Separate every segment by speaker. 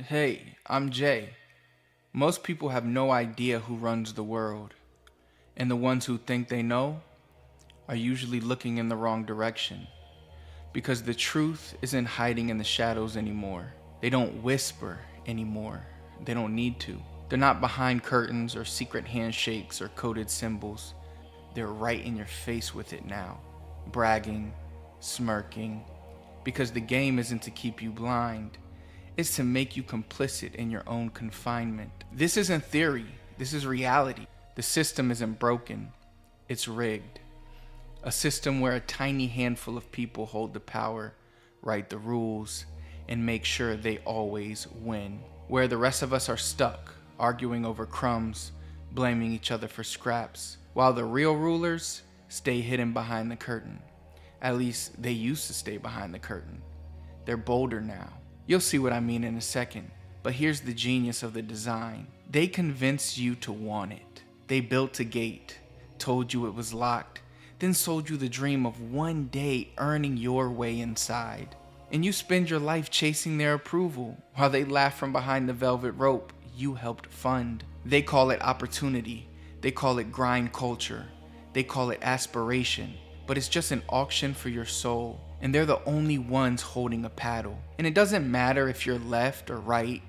Speaker 1: Hey, I'm Jay. Most people have no idea who runs the world, and the ones who think they know are usually looking in the wrong direction because the truth isn't hiding in the shadows anymore. They don't whisper anymore. They don't need to. They're not behind curtains or secret handshakes or coded symbols. They're right in your face with it now, bragging, smirking, because the game isn't to keep you blind. It's to make you complicit in your own confinement. This isn't theory, this is reality. The system isn't broken, it's rigged. A system where a tiny handful of people hold the power, write the rules, and make sure they always win. Where the rest of us are stuck, arguing over crumbs, blaming each other for scraps, while the real rulers stay hidden behind the curtain. At least they used to stay behind the curtain. They're bolder now. You'll see what I mean in a second, but here's the genius of the design. They convinced you to want it. They built a gate, told you it was locked, then sold you the dream of one day earning your way inside. And you spend your life chasing their approval while they laugh from behind the velvet rope you helped fund. They call it opportunity. They call it grind culture. They call it aspiration. But it's just an auction for your soul. And they're the only ones holding a paddle. And it doesn't matter if you're left or right,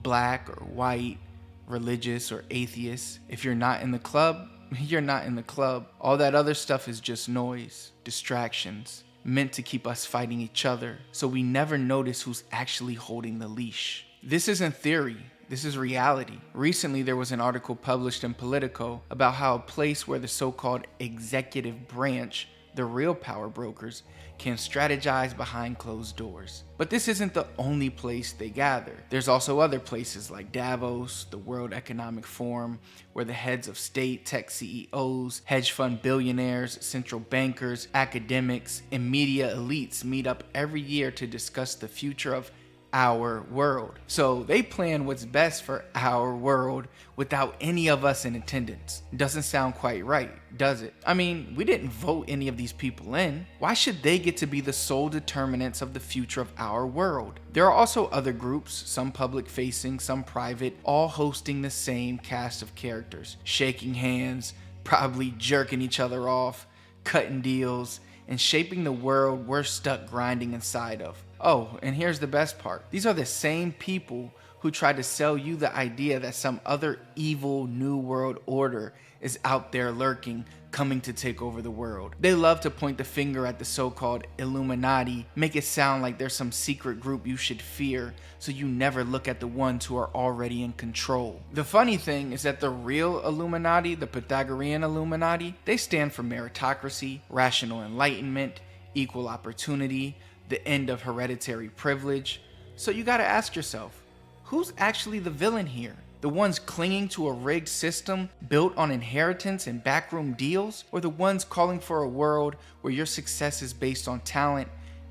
Speaker 1: black or white, religious or atheist. If you're not in the club, you're not in the club. All that other stuff is just noise, distractions, meant to keep us fighting each other, so we never notice who's actually holding the leash. This isn't theory. This is reality. Recently, there was an article published in Politico about how a place where the so-called executive branch, the real power brokers, can strategize behind closed doors. But this isn't the only place they gather. There's also other places like Davos, the World Economic Forum, where the heads of state, tech CEOs, hedge fund billionaires, central bankers, academics, and media elites meet up every year to discuss the future of our world. So they plan what's best for our world without any of us in attendance. Doesn't sound quite right, does it? I mean, we didn't vote any of these people in. Why should they get to be the sole determinants of the future of our world? There are also other groups, some public facing, some private, all hosting the same cast of characters, shaking hands, probably jerking each other off, cutting deals, and shaping the world we're stuck grinding inside of. Oh, and here's the best part. These are the same people who tried to sell you the idea that some other evil new world order is out there lurking, coming to take over the world. They love to point the finger at the so-called Illuminati, make it sound like there's some secret group you should fear, so you never look at the ones who are already in control. The funny thing is that the real Illuminati, the Pythagorean Illuminati, they stand for meritocracy, rational enlightenment, equal opportunity, the end of hereditary privilege. So you gotta ask yourself, who's actually the villain here? The ones clinging to a rigged system built on inheritance and backroom deals? Or the ones calling for a world where your success is based on talent,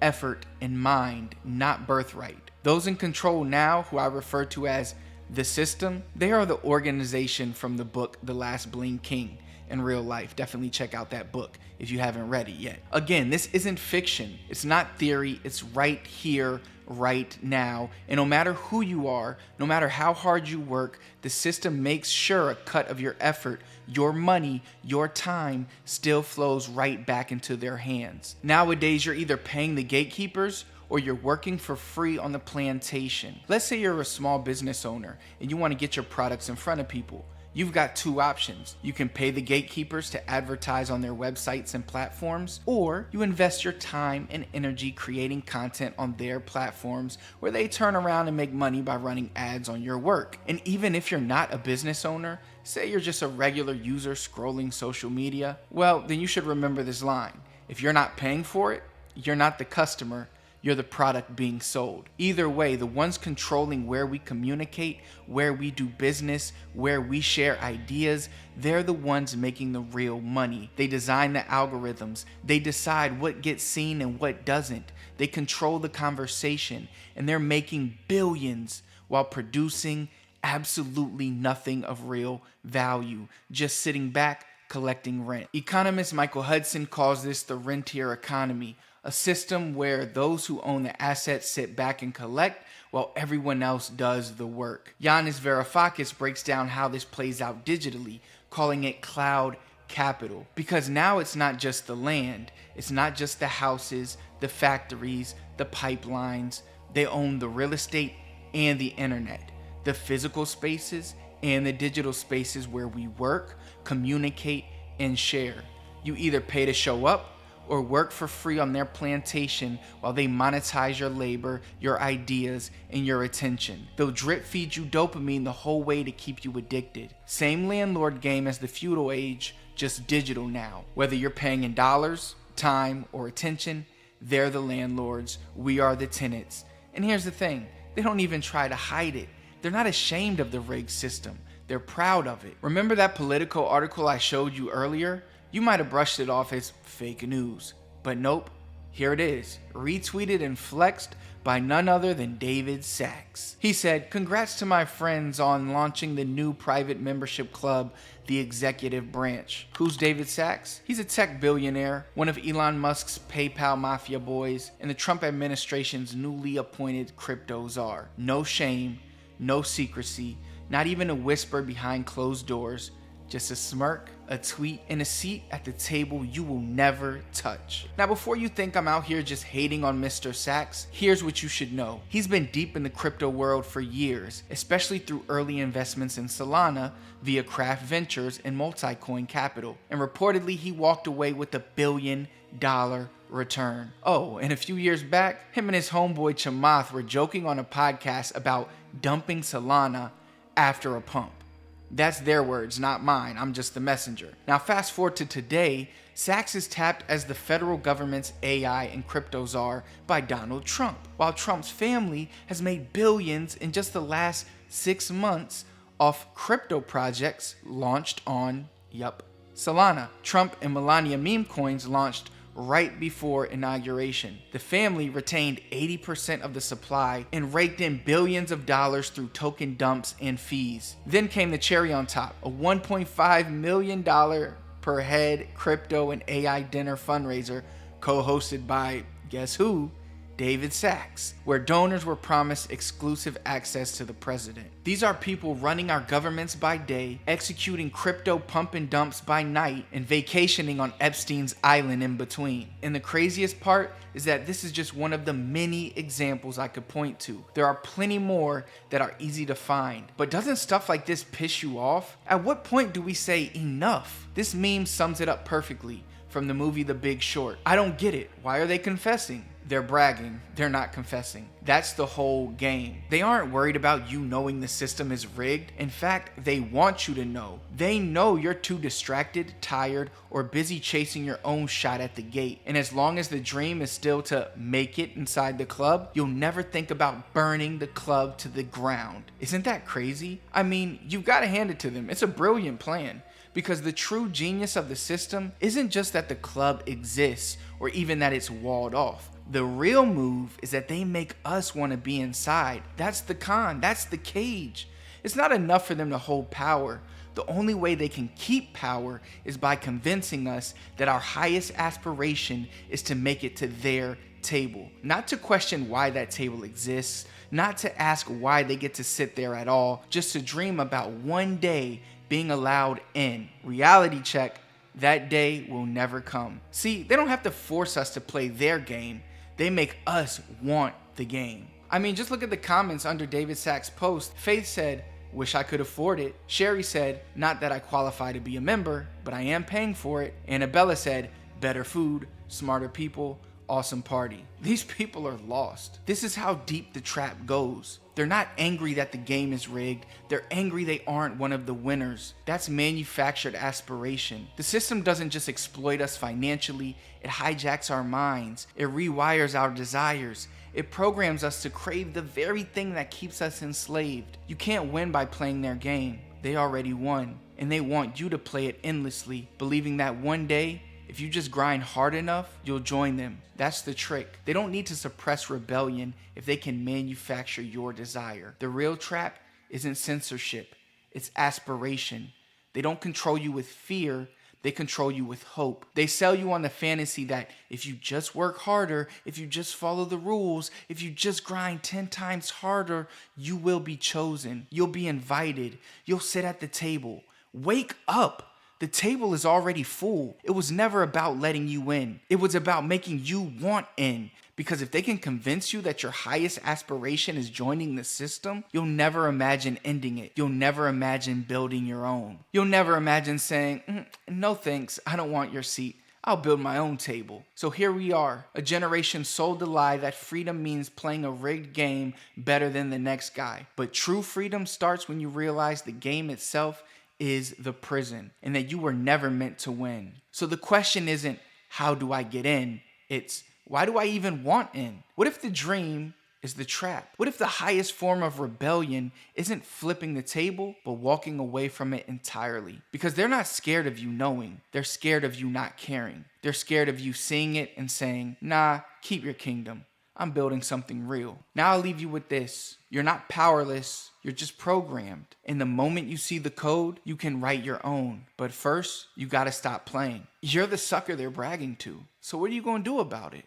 Speaker 1: effort, and mind, not birthright? Those in control now, who I refer to as the system, they are the organization from the book The Last Bling King. In real life, definitely check out that book if you haven't read it yet. Again, this isn't fiction. It's not theory. It's right here, right now. And no matter who you are, no matter how hard you work, the system makes sure a cut of your effort, your money, your time still flows right back into their hands. Nowadays, you're either paying the gatekeepers or you're working for free on the plantation. Let's say you're a small business owner and you want to get your products in front of people. You've got two options. You can pay the gatekeepers to advertise on their websites and platforms, or you invest your time and energy creating content on their platforms where they turn around and make money by running ads on your work. And even if you're not a business owner, say you're just a regular user scrolling social media, well, then you should remember this line. If you're not paying for it, you're not the customer, you're the product being sold. Either way, the ones controlling where we communicate, where we do business, where we share ideas, they're the ones making the real money. They design the algorithms. They decide what gets seen and what doesn't. They control the conversation, and they're making billions while producing absolutely nothing of real value, just sitting back collecting rent. Economist Michael Hudson calls this the rentier economy, A system where those who own the assets sit back and collect while everyone else does the work. Yanis Varoufakis breaks down how this plays out digitally, calling it cloud capital. Because now it's not just the land, it's not just the houses, the factories, the pipelines. They own the real estate and the internet, the physical spaces and the digital spaces where we work, communicate, and share. You either pay to show up or work for free on their plantation while they monetize your labor, your ideas, and your attention. They'll drip feed you dopamine the whole way to keep you addicted. Same landlord game as the feudal age, just digital now. Whether you're paying in dollars, time, or attention, they're the landlords, we are the tenants. And here's the thing, they don't even try to hide it. They're not ashamed of the rigged system. They're proud of it. Remember that Politico article I showed you earlier? You might have brushed it off as fake news, but nope, here it is, retweeted and flexed by none other than David Sacks. He said, "Congrats to my friends on launching the new private membership club, the Executive Branch." Who's David Sacks? He's a tech billionaire, one of Elon Musk's PayPal mafia boys, and the Trump administration's newly appointed crypto czar. No shame, no secrecy, not even a whisper behind closed doors. Just a smirk, a tweet, and a seat at the table you will never touch. Now, before you think I'm out here just hating on Mr. Sacks, here's what you should know. He's been deep in the crypto world for years, especially through early investments in Solana via Craft Ventures and Multicoin Capital. And reportedly, he walked away with $1 billion return. Oh, and a few years back, him and his homeboy Chamath were joking on a podcast about dumping Solana after a pump. That's their words, not mine. I'm just the messenger. Now, fast forward to today, Sacks is tapped as the federal government's AI and crypto czar by Donald Trump, while Trump's family has made billions in just the last 6 months off crypto projects launched on, Solana. Trump and Melania meme coins launched right before inauguration. The family retained 80% of the supply and raked in billions of dollars through token dumps and fees. Then came the cherry on top, a $1.5 million per head crypto and AI dinner fundraiser co-hosted by, guess who? David Sacks, where donors were promised exclusive access to the president. These are people running our governments by day, executing crypto pump and dumps by night, and vacationing on Epstein's island in between. And the craziest part is that this is just one of the many examples I could point to. There are plenty more that are easy to find. But doesn't stuff like this piss you off? At what point do we say enough? This meme sums it up perfectly from the movie The Big Short. I don't get it. Why are they confessing? They're bragging, they're not confessing. That's the whole game. They aren't worried about you knowing the system is rigged. In fact, they want you to know. They know you're too distracted, tired, or busy chasing your own shot at the gate. And as long as the dream is still to make it inside the club, you'll never think about burning the club to the ground. Isn't that crazy? I mean, you've got to hand it to them. It's a brilliant plan. Because the true genius of the system isn't just that the club exists or even that it's walled off. The real move is that they make us want to be inside. That's the con. That's the cage. It's not enough for them to hold power. The only way they can keep power is by convincing us that our highest aspiration is to make it to their table. Not to question why that table exists, not to ask why they get to sit there at all, just to dream about one day being allowed in. Reality check, that day will never come. See, they don't have to force us to play their game. They make us want the game. I mean, just look at the comments under David Sacks' post. Faith said, "Wish I could afford it." Sherry said, "Not that I qualify to be a member, but I am paying for it." Annabella said, "Better food, smarter people, awesome party." These people are lost. This is how deep the trap goes. They're not angry that the game is rigged. They're angry they aren't one of the winners. That's manufactured aspiration. The system doesn't just exploit us financially. It hijacks our minds. It rewires our desires. It programs us to crave the very thing that keeps us enslaved. You can't win by playing their game. They already won. And they want you to play it endlessly, believing that one day, if you just grind hard enough, you'll join them. That's the trick. They don't need to suppress rebellion if they can manufacture your desire. The real trap isn't censorship, it's aspiration. They don't control you with fear, They control you with hope. They sell you on the fantasy that if you just work harder, if you just follow the rules, if you just grind 10 times harder, you will be chosen. You'll be invited. You'll sit at the table. Wake up. The table is already full. It was never about letting you in. It was about making you want in. Because if they can convince you that your highest aspiration is joining the system, you'll never imagine ending it. You'll never imagine building your own. You'll never imagine saying, no thanks, I don't want your seat. I'll build my own table. So here we are, a generation sold the lie that freedom means playing a rigged game better than the next guy. But true freedom starts when you realize the game itself is the prison and that you were never meant to win. So the question isn't, how do I get in? It's, why do I even want in? What if the dream is the trap? What if the highest form of rebellion isn't flipping the table, but walking away from it entirely? Because they're not scared of you knowing. They're scared of you not caring. They're scared of you seeing it and saying, nah, keep your kingdom. I'm building something real. Now I'll leave you with this. You're not powerless. You're just programmed. And the moment you see the code, you can write your own. But first, you gotta stop playing. You're the sucker they're bragging to. So what are you gonna do about it?